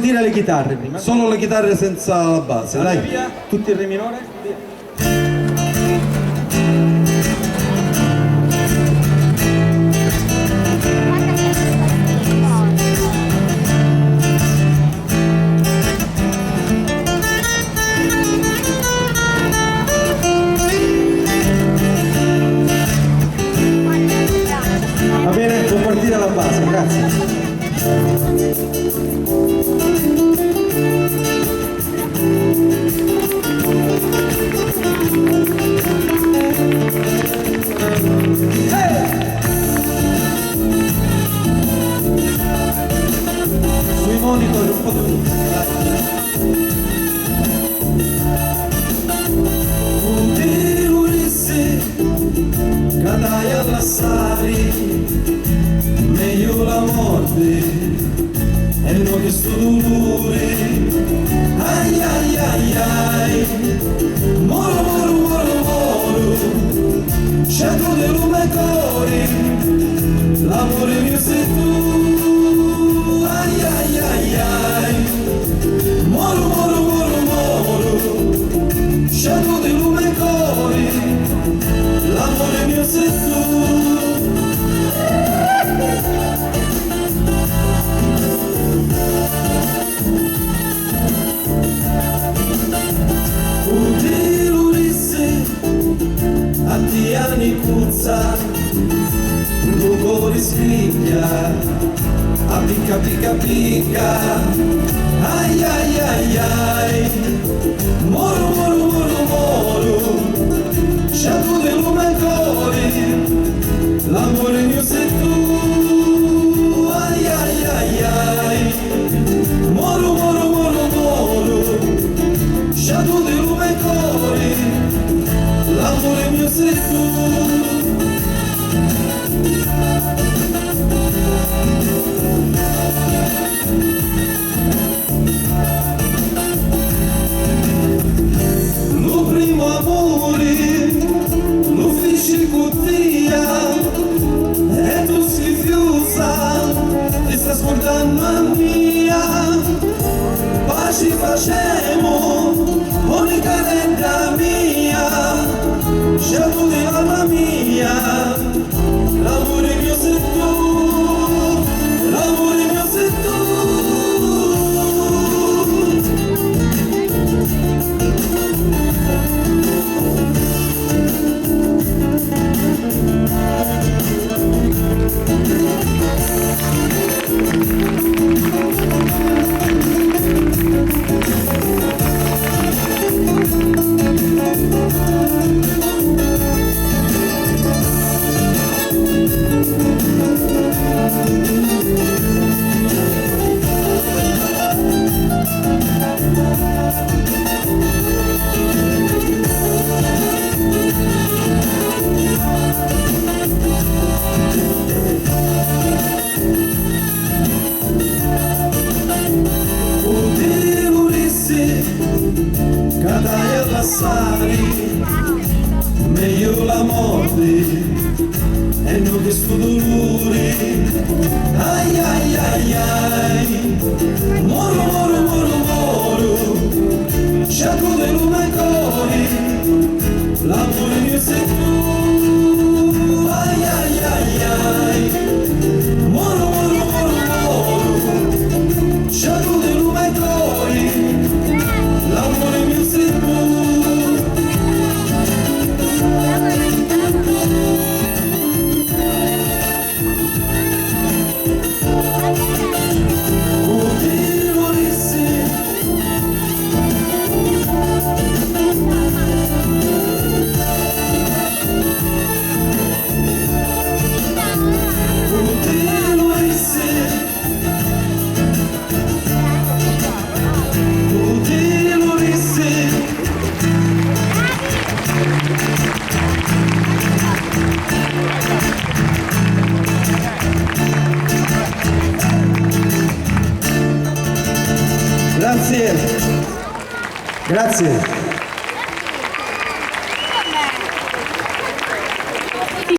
dire le chitarre prima. Solo le chitarre senza la base, Allora, dai. via, tutti in re minore. Via. Va bene, può partire la base, grazie. Sui monitor un po' di musica, dai. Cadai alla sari, meglio la morte e non che sto dolore. Ai ai ai ai, moro moro moro moro, scelgo del lume cuore, l'amore mio sei tu. Ai ai ai ai, moro moro moro moro, scelgo del lume cuore, l'amore mio sei tu. Anni puzza, un cuore scriglia, a picca picca picca, ai ai ai ai, moro moro moro moro, scelgo del lume cuore, l'amore mio sei tu. Ai ai ai ai, moro moro moro moro, scelgo del lume cuore, l'amore mio sei tu. Lo primo amore lo feci con te e tu schifiosa ti sta ascoltando a mia. Pace facemo ogni cadenda mia, scelgo dell'alma mia, l'amore mio sei tu, l'amore mio sei tu. Cadai a passare, meglio la morte e non che sto dolore. Ai ai ai ai, moro moro moro moro, scelgo del lume cuore, l'amore mio sei tu. Ai ai ai ai, moro moro moro moro, scelgo del lume cuore, l'amore mio sei tu. Grazie. Grazie.